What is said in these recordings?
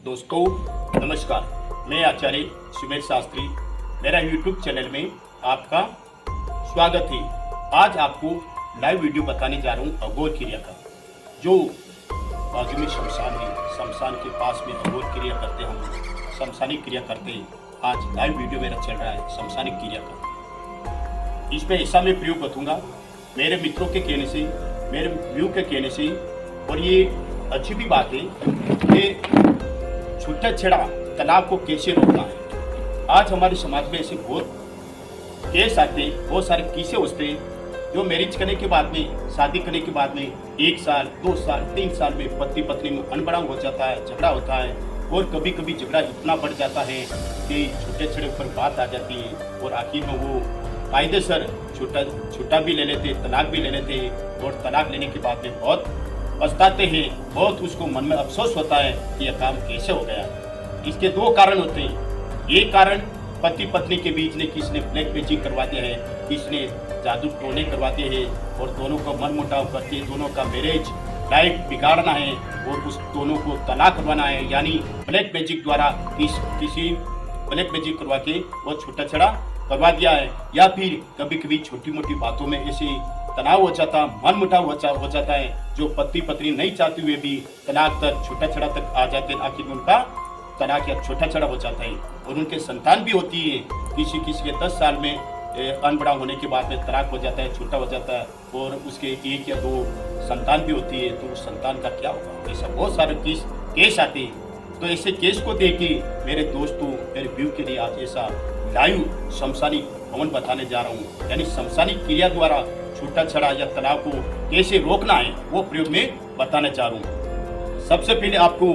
दोस्तों नमस्कार, मैं आचार्य सुमेर शास्त्री। मेरा YouTube चैनल में आपका स्वागत है। आज आपको लाइव वीडियो बताने जा रहा हूँ अघोर क्रिया का। जो बाजू में शमशान है, शमशान के पास में अघोर क्रिया करते हम, शमशानिक क्रिया करते हैं। आज लाइव वीडियो मेरा चल रहा है शमशानिक क्रिया का। इसमें ऐसा मैं प्रयोग बताऊँगा मेरे मित्रों के कहने से, मेरे व्यू के कहने से। और ये अच्छी भी बात है कि छूटा छेड़ा तलाक को कैसे रोकना है। आज हमारे समाज में ऐसे बहुत केस आते, बहुत सारे किस्से होते जो मैरिज करने के बाद में, शादी करने के बाद में 1 साल 2 साल 3 साल में पति पत्नी में अनबनाव हो जाता है, झगड़ा होता है। और कभी कभी झगड़ा इतना बढ़ जाता है कि छूटे छेड़े पर बात आ जाती है और आखिर में वो कायदेसर छूटा भी ले लेते, तलाक भी ले लेते। और तलाक लेने के बाद में बहुत पछताते हैं, बहुत उसको मन में अफसोस होता है कि यह काम कैसे हो गया। इसके 2 कारण होते हैं। एक कारण पति पत्नी के बीच में किसने ब्लैक मैजिक करवा दिया है, किसने जादू टोने करवा दिए हैं और दोनों को मन मुटाव करके दोनों का मैरिज लाइफ बिगाड़ना है और उस दोनों को तलाक करवाना है। यानी ब्लैक मैजिक द्वारा किसी ब्लैक मैजिक करवा के वो छूटा छेड़ा करवा दिया है। या फिर कभी कभी छोटी मोटी बातों में ऐसे तनाव हो जाता, मन मुटाव हो जाता है, जो पति पत्नी नहीं चाहते हुए भी तलाक तक, छूटा छेड़ा तक आ जाते हैं। आखिर में उनका तलाक या छूटा छेड़ा हो जाता है और उनके संतान भी होती है। किसी के 10 साल में अनबड़ा होने के बाद में तलाक हो जाता है, छूटा हो जाता है और उसके 1 या 2 संतान भी होती है। तो उस संतान का क्या होगा? ऐसा बहुत सारे केस आते हैं। तो ऐसे केस को देख के मेरे दोस्तों, मेरे व्यू के लिए आज ऐसा लाइव शमशानिक हवन बताने जा रहा हूँ। यानी शमशानिक क्रिया द्वारा छूटा छड़ा या तलाक को कैसे रोकना है वो प्रयोग में बताने जा रहा हूँ। सबसे पहले आपको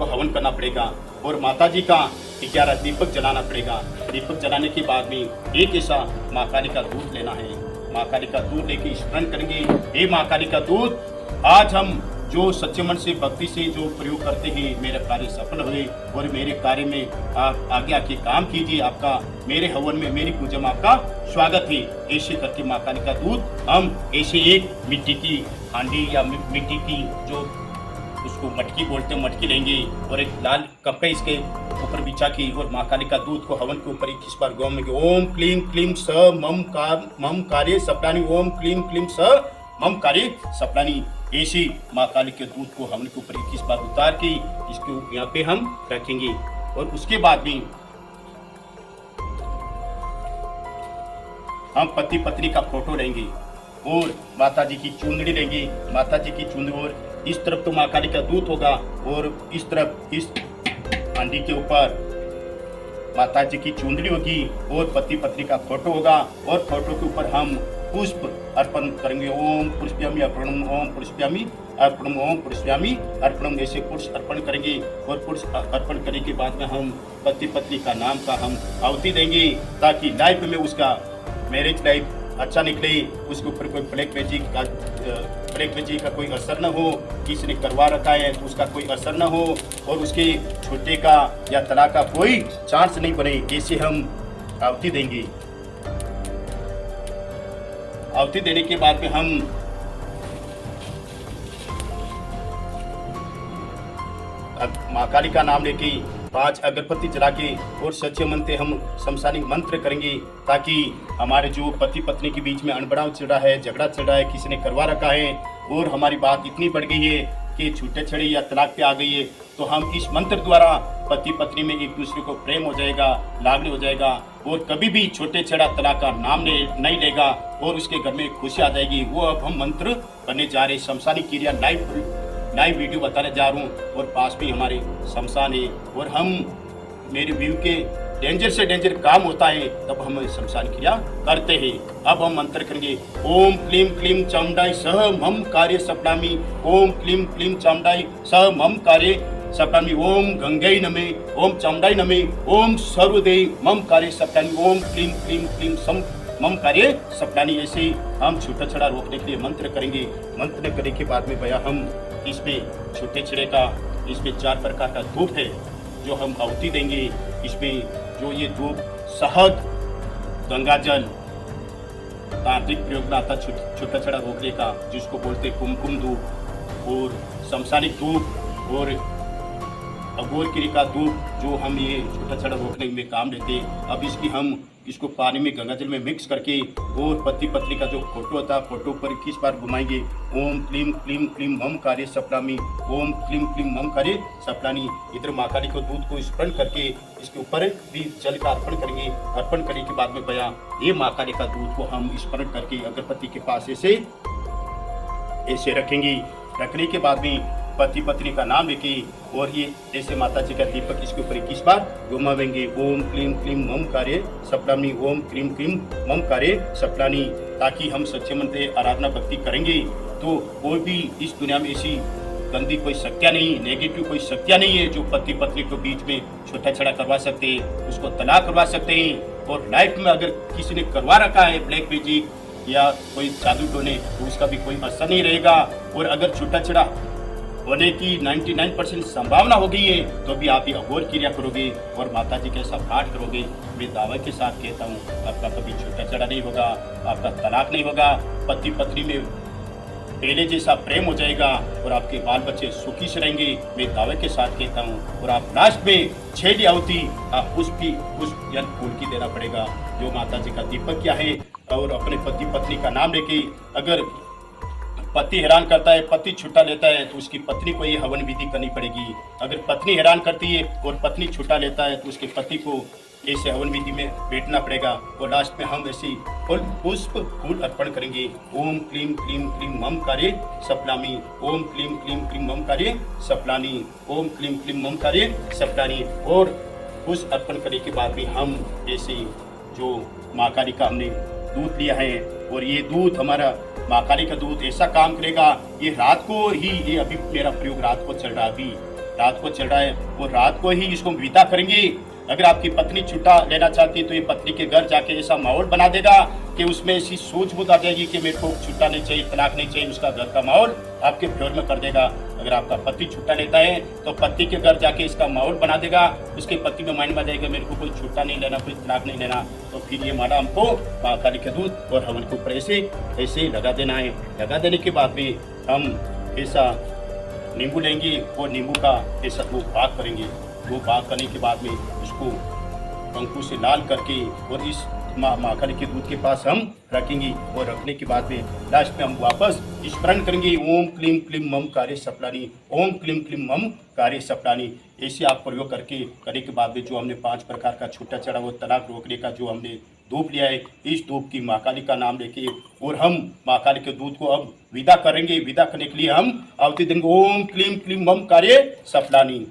हवन करना पड़ेगा और माताजी का 11 दीपक जलाना पड़ेगा। दीपक जलाने के बाद में एक ऐसा माँ काली का दूध लेना है। माँ काली का दूध लेके स्मरण करेंगे, हे माँ काली का दूध, आज हम जो सच्चे मन से भक्ति से जो प्रयोग करते हैं, मेरा कार्य सफल हुए और मेरे कार्य में आप आगे आके काम कीजिए। आपका मेरे हवन में, मेरी पूजा में आपका स्वागत है। ऐसे करके माँ काली का दूध हम ऐसे एक मिट्टी की हांडी या मिट्टी की जो उसको मटकी बोलते हैं, मटकी लेंगे और एक लाल कपड़े इसके ऊपर बिछा के और माँ काली का दूध को हवन के ऊपर 21 बार गौ में ओम क्लीम क्लीम स मम कार्य सपलानी, ओम क्लीम क्लीम स मम कार्य सपलानी। ऐसी माँ काली के दूध को हवन के ऊपर 21 बार उतार के इसके यहाँ पे हम रखेंगे। और उसके बाद भी हम पति पत्नी का फोटो लेंगे और माता जी की चुंदड़ी लेंगे। माता जी की चुंदड़ी और इस तरफ तो माँ काली का दूध होगा और इस तरफ इस हांडी के ऊपर माता जी की चुंदड़ी होगी और पति पत्नी का फोटो होगा। और फोटो के ऊपर हम पुष्प अर्पण करेंगे। ओम पुष्प्यामि अर्पणम, ओम पुष्प्यामि अर्पणम, ओम पुष्प्यामि अर्पणम। ऐसे पुष्प अर्पण करेंगे और पुष्प अर्पण करने के बाद में हम पति पत्नी का नाम का हम आहुति देंगे ताकि लाइफ में उसका मैरिज लाइफ अच्छा निकले। उसके ऊपर कोई ब्लैक मैजिक का कोई असर न हो, किसी ने करवा रखा है तो उसका कोई असर न हो और उसके छूटे का या तलाक का कोई चांस नहीं बने। ऐसे हम आहुति देंगे। आहुति देने के बाद में हम माँ काली का नाम लेके 5 अगरबत्ती जला के और सच्चे मन से हम शमशानिक मंत्र करेंगे ताकि हमारे जो पति पत्नी के बीच में अनबनाव चल रहा है, झगड़ा चल रहा है, किसी ने करवा रखा है और हमारी बात इतनी बढ़ गई है कि छूटे छड़े या तलाक पे आ गई है, तो हम इस मंत्र द्वारा पति पत्नी में एक दूसरे को प्रेम हो जाएगा, लागणी हो जाएगा और कभी भी छोटे छड़ा तलाक का नाम नहीं लेगा और उसके घर में खुशी आ जाएगी। वो अब हम मंत्र करने जा रहे हैं। शमशानिक क्रिया लाइव वीडियो बताने जा रहा हूँ और पास में हमारे शमशान है और हम मेरे व्यू के डेंजर से डेंजर काम होता है तब हम शमशान क्रिया करते हैं। अब हम मंत्र करेंगे, ओम क्लीम क्लीम चामुंडाई सह मम कार्य सपनामी, ओम क्लीम क्लीम चामुंडाई सह मम कार्य सपनामी, ओम गंगे नमे, ओम चामुंडाई नमे, ओम सर्वदेव मम कार्य सपनामी, ओम क्लीम क्लीम क्लीम सम मम कार्य सपनानी। ऐसे हम छूटा छड़ा रोकने के लिए मंत्र करेंगे। मंत्र करने के बाद में भैया हम इसमें छूटे छड़े का, इसमें 4 प्रकार का धूप है जो हम आहुति देंगे। इसमें जो ये धूप शहद, गंगा जल, तांत्रिक प्रयोग में आता छूटा छड़ा रोकने का, जिसको बोलते कुमकुम धूप और शमशानिक धूप और अघोर किरी का दूध जो हम ये छोटा छोटा रोकने में काम लेते, अब इसको पानी में गंगा जल में मिक्स करके और पति पत्नी का जो फोटो होता है फोटो पर 21 बार घुमाएंगे। ओम क्लीम क्लीम क्लीम मम कार्य सप्लामी, ओम क्लीम क्लीम मम कार्य सप्लानी। इधर माँ काली को दूध को स्मरण करके इसके ऊपर भी जल का अर्पण करेंगे। अर्पण करने के बाद में भैया ये माँ काली का दूध को हम स्मरण करके अगरबत्ती के पास ऐसे रखेंगे। रखने के बाद में पति पत्नी का नाम लेके और ये ऐसे माता जी का दीपक इसके ऊपर 21 बार घुमावेंगे। ओम क्लीम क्लीम मम कार्य सप्लानी, ओम क्लीम क्लीम मम कार्य सप्लानी। ताकि हम सच्चे मन से आराधना भक्ति करेंगे तो कोई भी इस दुनिया में ऐसी गंदी कोई शक्तियाँ नहीं, नेगेटिव कोई शक्तियाँ नहीं है जो पति पत्नी को बीच में छोटा छड़ा करवा सकते हैं, उसको तलाक करवा सकते हैं। और लाइफ में अगर किसी ने करवा रखा है ब्लैक मैजिक या कोई जादू टोने तो उसका भी कोई असर नहीं रहेगा। और अगर छूटा छड़ा होने की 99% संभावना हो गई है तो भी आप ये अघोर क्रिया करोगे और माता जी के साथ पाठ करोगे। मैं दावे के साथ कहता हूँ आपका कभी छूटा छड़ा नहीं होगा, आपका तलाक नहीं होगा, पति पत्नी में पहले जैसा प्रेम हो जाएगा और आपके बाल बच्चे सुखी से रहेंगे। मैं दावे के साथ कहता हूँ। और आप लास्ट में 6 आहुति आप उस फूल की देना पड़ेगा जो माता जी का दीपक क्या है। और अपने पति पत्नी का नाम लेके अगर पति हैरान करता है, पति छुट्टा लेता है तो उसकी पत्नी को ये हवन विधि करनी पड़ेगी। अगर पत्नी हैरान करती है और पत्नी छुट्टा लेता है तो उसके पति को ऐसे हवन विधि में बैठना पड़ेगा। और लास्ट में हम ऐसी फूल अर्पण करेंगे। ओम क्लीम क्लीम क्लीम मम कार्य सप्लामी, ओम क्लीम क्लीम क्लीम मम कार्य सप्लानी, ओम क्लीम क्लीम मम कार्य सप्लानी। और पुष्प अर्पण करने के बाद भी हम ऐसे जो माँ काली का हमने दूध लिया है और ये दूध हमारा माँ काली का दूध ऐसा काम करेगा। ये रात को ही, ये अभी मेरा प्रयोग रात को चल रहा है, अभी रात को चल रहा है और रात को ही इसको विदा करेंगे। अगर आपकी पत्नी छुट्टा लेना चाहती है तो ये पत्नी के घर जाके ऐसा माहौल बना देगा कि उसमें ऐसी सूझबूझ आ जाएगी कि मेरे को छुट्टा नहीं चाहिए, तलाक नहीं चाहिए। उसका घर का माहौल आपके फेवर में कर देगा। अगर आपका पति छुट्टा लेता है तो पति के घर जाके इसका माहौल बना देगा। उसके पति में माइंड में आ जाएगा मेरे को कोई छुट्टा नहीं लेना, कोई तलाक नहीं लेना। तो फिर ये माला हमको माँ काली के दूध और हवन के ऊपर ऐसे लगा देना है। लगा देने के बाद में हम ऐसा नींबू लेंगे और नींबू का ऐसा वो पाक करेंगे। वो पाक करने के बाद में उसको पंखु से लाल करके और इस माँ काली के दूध के पास हम रखेंगे। और रखने के बाद में लास्ट में हम वापस स्मरण करेंगे ओम क्लीम क्लीम मम कार्य सप्लानी, ओम क्लीम क्लीम मम कार्य सप्लानी। ऐसे आप प्रयोग करने के बाद में जो हमने 5 प्रकार का छूटा चढ़ा वो तलाक रोकने का जो हमने धूप लिया है, इस धूप की माँ काली का नाम लेके और हम माँ काली के दूध को अब विदा करेंगे। विदा करने के लिए हम आहुति देंगे ओम क्लीम क्लीम मम कार्य सप्लानी।